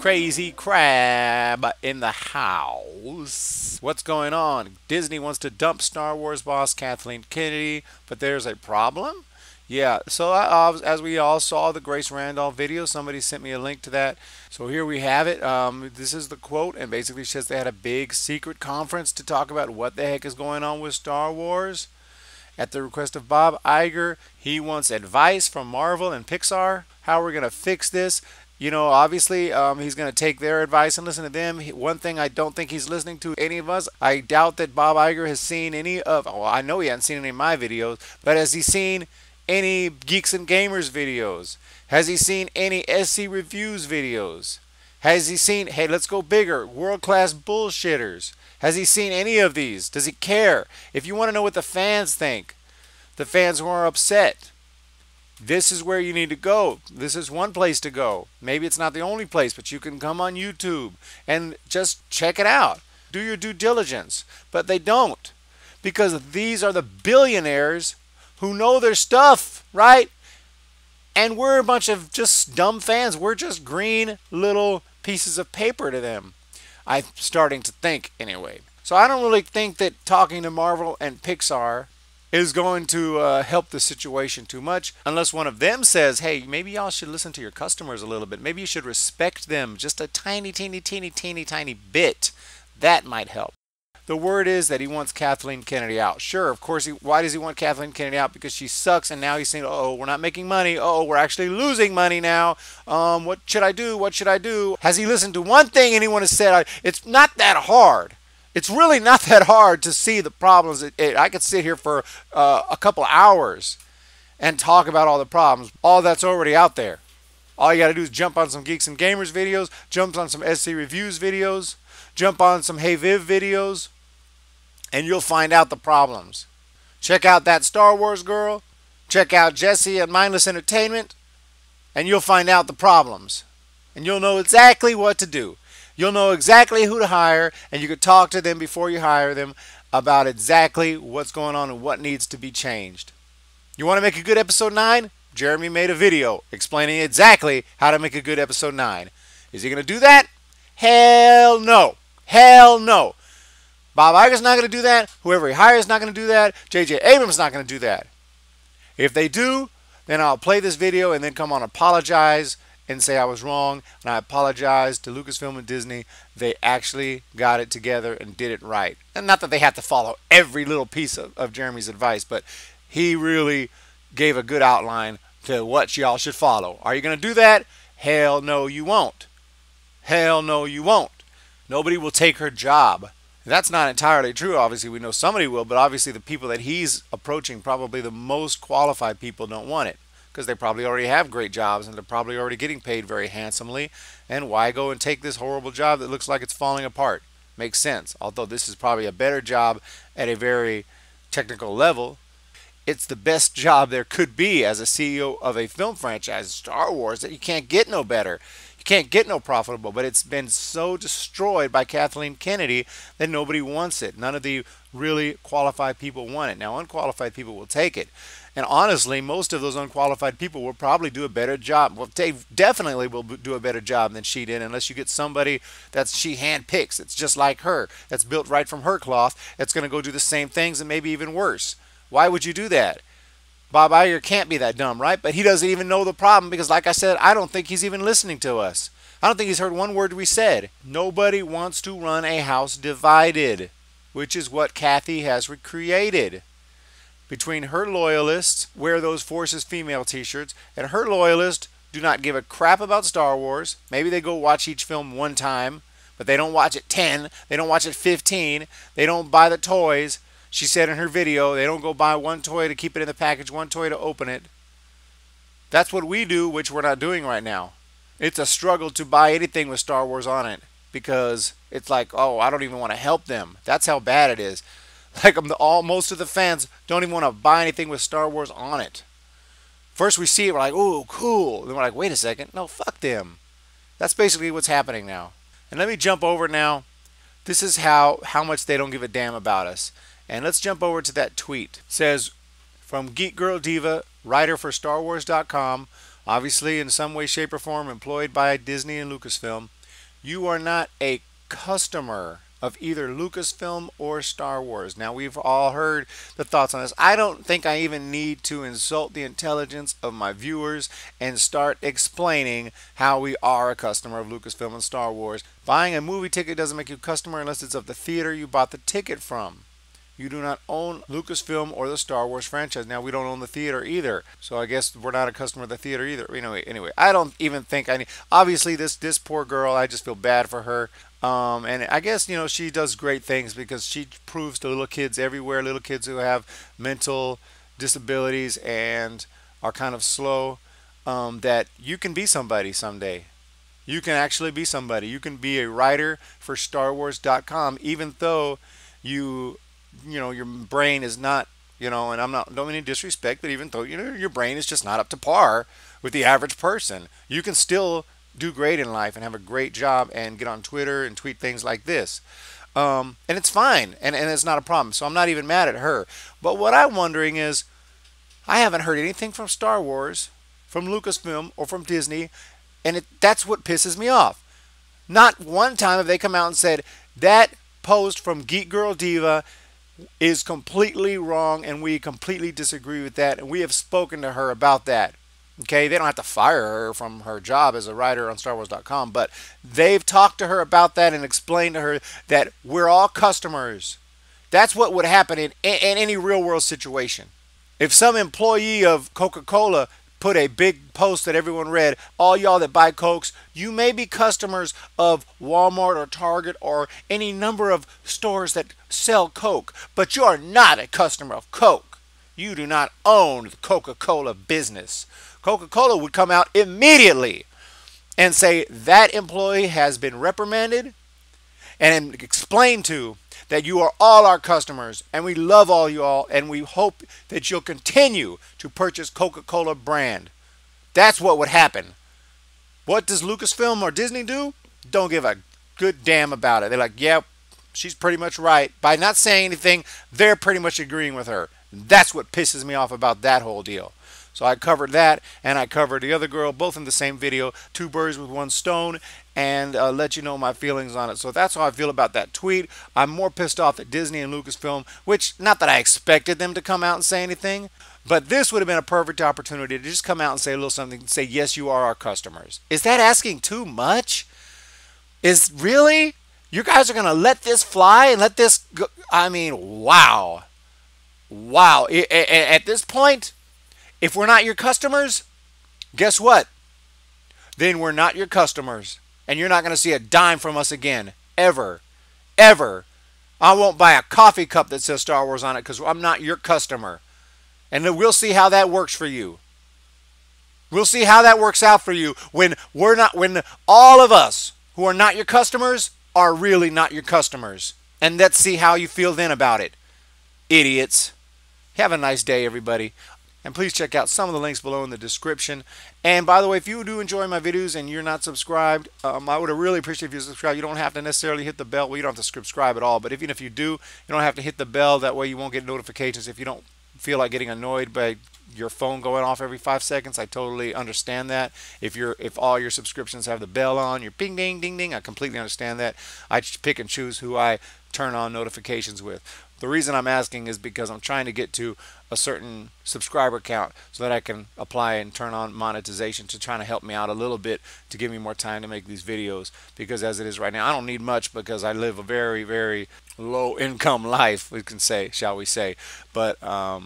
Crazy crab in the house. What's going on? Disney wants to dump Star Wars boss Kathleen Kennedy, but there's a problem? Yeah, so as we all saw the Grace Randolph video, somebody sent me a link to that. So here we have it. This is the quote, and basically says they had a big secret conference to talk about what the heck is going on with Star Wars. At the request of Bob Iger, he wants advice from Marvel and Pixar. How we're going to fix this. You know, obviously, he's going to take their advice and listen to them. One thing I don't think he's listening to any of us. I doubt that Bob Iger has seen any of, well, I know he hasn't seen any of my videos, but has he seen any Geeks and Gamers videos? Has he seen any SC Reviews videos? Has he seen, hey, let's go bigger, World Class Bullshitters? Has he seen any of these? Does he care? If you want to know what the fans think, the fans who are upset, this is where you need to go. This is one place to go. Maybe it's not the only place, but you can come on YouTube and just check it out. Do your due diligence. But they don't, because these are the billionaires who know their stuff, right? And we're a bunch of just dumb fans. We're just green little pieces of paper to them. I'm starting to think anyway. So I don't really think that talking to Marvel and Pixar is going to help the situation too much, unless one of them says, hey, maybe y'all should listen to your customers a little bit. Maybe you should respect them just a tiny, teeny, teeny, teeny, tiny bit. That might help. The word is that he wants Kathleen Kennedy out. Sure, of course, why does he want Kathleen Kennedy out? Because she sucks, and now he's saying, oh, we're not making money. Oh, we're actually losing money now. What should I do? What should I do? Has he listened to one thing anyone has said? It's not that hard. It's really not that hard to see the problems. I could sit here for a couple hours and talk about all the problems. All that's already out there. All you got to do is jump on some Geeks and Gamers videos, jump on some SC Reviews videos, jump on some Hey Viv videos, and you'll find out the problems. Check out that Star Wars girl. Check out Jesse at Mindless Entertainment, and you'll find out the problems. And you'll know exactly what to do. You'll know exactly who to hire, and you can talk to them before you hire them about exactly what's going on and what needs to be changed. You want to make a good episode 9? Jeremy made a video explaining exactly how to make a good episode 9. Is he going to do that? Hell no. Hell no. Bob Iger's not going to do that. Whoever he hires is not going to do that. J.J. Abrams is not going to do that. If they do, then I'll play this video and then come on apologize and say I was wrong, and I apologize to Lucasfilm and Disney. They actually got it together and did it right. And not that they have to follow every little piece of Jeremy's advice, but he really gave a good outline to what y'all should follow. Are you going to do that? Hell no, you won't. Hell no, you won't. Nobody will take her job. That's not entirely true. Obviously, we know somebody will, but obviously the people that he's approaching, probably the most qualified people, don't want it, because they probably already have great jobs and they're probably already getting paid very handsomely. And why go and take this horrible job that looks like it's falling apart? Makes sense. Although this is probably a better job at a very technical level. It's the best job there could be as a CEO of a film franchise, Star Wars, that you can't get no better. You can't get no profitable, but it's been so destroyed by Kathleen Kennedy that nobody wants it. None of the really qualified people want it. Now, unqualified people will take it. And honestly, most of those unqualified people will probably do a better job. Well, they definitely will do a better job than she did, unless you get somebody that she handpicks. It's just like her. That's built right from her cloth. That's going to go do the same things and maybe even worse. Why would you do that? Bob Iger can't be that dumb, right? But he doesn't even know the problem because, like I said, I don't think he's even listening to us. I don't think he's heard one word we said. Nobody wants to run a house divided, which is what Kathy has recreated. Between her loyalists, wear those Forces female t-shirts, and her loyalists do not give a crap about Star Wars. Maybe they go watch each film one time, but they don't watch it 10. They don't watch it 15. They don't buy the toys. She said in her video, they don't go buy one toy to keep it in the package, one toy to open it. That's what we do, which we're not doing right now. It's a struggle to buy anything with Star Wars on it because it's like, oh, I don't even want to help them. That's how bad it is. Like most of the fans don't even want to buy anything with Star Wars on it. First we see it, we're like, oh, cool. Then we're like, wait a second. No, fuck them. That's basically what's happening now. And let me jump over now. This is how much they don't give a damn about us. And let's jump over to that tweet. It says, from Geek Girl Diva, writer for StarWars.com, obviously in some way, shape, or form employed by Disney and Lucasfilm. You are not a customer of either Lucasfilm or Star Wars. Now, we've all heard the thoughts on this. I don't think I even need to insult the intelligence of my viewers and start explaining how we are a customer of Lucasfilm and Star Wars. Buying a movie ticket doesn't make you a customer unless it's of the theater you bought the ticket from. You do not own Lucasfilm or the Star Wars franchise. Now, we don't own the theater either, so I guess we're not a customer of the theater either. Anyway, I don't even think I need. Obviously, this poor girl, I just feel bad for her. And I guess, she does great things because she proves to little kids everywhere, little kids who have mental disabilities and are kind of slow, that you can be somebody someday. You can actually be somebody. You can be a writer for StarWars.com, even though your brain is not, and don't mean any disrespect, but even though, your brain is just not up to par with the average person, you can still do great in life and have a great job and get on Twitter and tweet things like this. And it's fine, and it's not a problem. So I'm not even mad at her. But what I'm wondering is, I haven't heard anything from Star Wars, from Lucasfilm, or from Disney, and that's what pisses me off. Not one time have they come out and said, that post from Geek Girl Diva is completely wrong and we completely disagree with that, and we have spoken to her about that. Okay, they don't have to fire her from her job as a writer on StarWars.com, but they've talked to her about that and explained to her that we're all customers. That's what would happen in any real world situation. If some employee of Coca-Cola put a big post that everyone read, all y'all that buy Cokes, you may be customers of Walmart or Target or any number of stores that sell Coke, but you are not a customer of Coke. You do not own the Coca-Cola business. Coca-Cola would come out immediately and say that employee has been reprimanded and explain to that you are all our customers and we love all you all and we hope that you'll continue to purchase Coca-Cola brand. That's what would happen. What does Lucasfilm or Disney do? Don't give a good damn about it. They're like, yeah, she's pretty much right. By not saying anything, they're pretty much agreeing with her. That's what pisses me off about that whole deal. So I covered that, and I covered the other girl, both in the same video, two birds with one stone, and let you know my feelings on it. So that's how I feel about that tweet. I'm more pissed off at Disney and Lucasfilm, which, not that I expected them to come out and say anything, but this would have been a perfect opportunity to just come out and say a little something, say, yes, you are our customers. Is that asking too much? Really? You guys are going to let this fly and let this go? I mean, wow. Wow. At this point, if we're not your customers, guess what? Then we're not your customers. And you're not going to see a dime from us again. Ever. Ever. I won't buy a coffee cup that says Star Wars on it because I'm not your customer. And then we'll see how that works for you. We'll see how that works out for you when all of us who are not your customers are really not your customers. And let's see how you feel then about it. Idiots. Have a nice day, everybody. And please check out some of the links below in the description. And by the way, if you do enjoy my videos and you're not subscribed, I would really appreciate if you subscribe. You don't have to necessarily hit the bell. Well, you don't have to subscribe at all. But even if you do, you don't have to hit the bell. That way you won't get notifications if you don't feel like getting annoyed by your phone going off every 5 seconds. I totally understand that. If all your subscriptions have the bell on, you're ping, ding, ding, ding. I completely understand that. I pick and choose who I turn on notifications with. The reason I'm asking is because I'm trying to get to a certain subscriber count so that I can apply and turn on monetization to try to help me out a little bit to give me more time to make these videos, because as it is right now, I don't need much because I live a very, very low income life, we can say, shall we say. But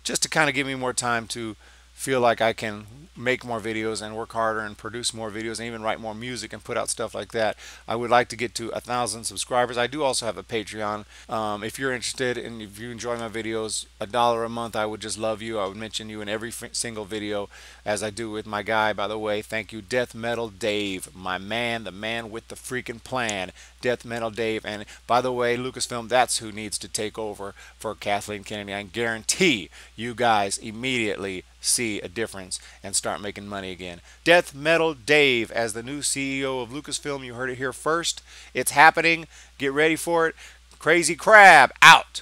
just to kind of give me more time to feel like I can make more videos and work harder and produce more videos and even write more music and put out stuff like that. I would like to get to 1,000 subscribers. I do also have a Patreon. If you're interested and if you enjoy my videos, $1 a month, I would just love you. I would mention you in every single video as I do with my guy, by the way. Thank you, Death Metal Dave, my man, the man with the freaking plan, Death Metal Dave. And by the way, Lucasfilm, that's who needs to take over for Kathleen Kennedy. I guarantee you guys immediately see a difference and start making money again. Death Metal Dave as the new CEO of Lucasfilm. You heard it here first. It's happening. Get ready for it. Crazy Crab out.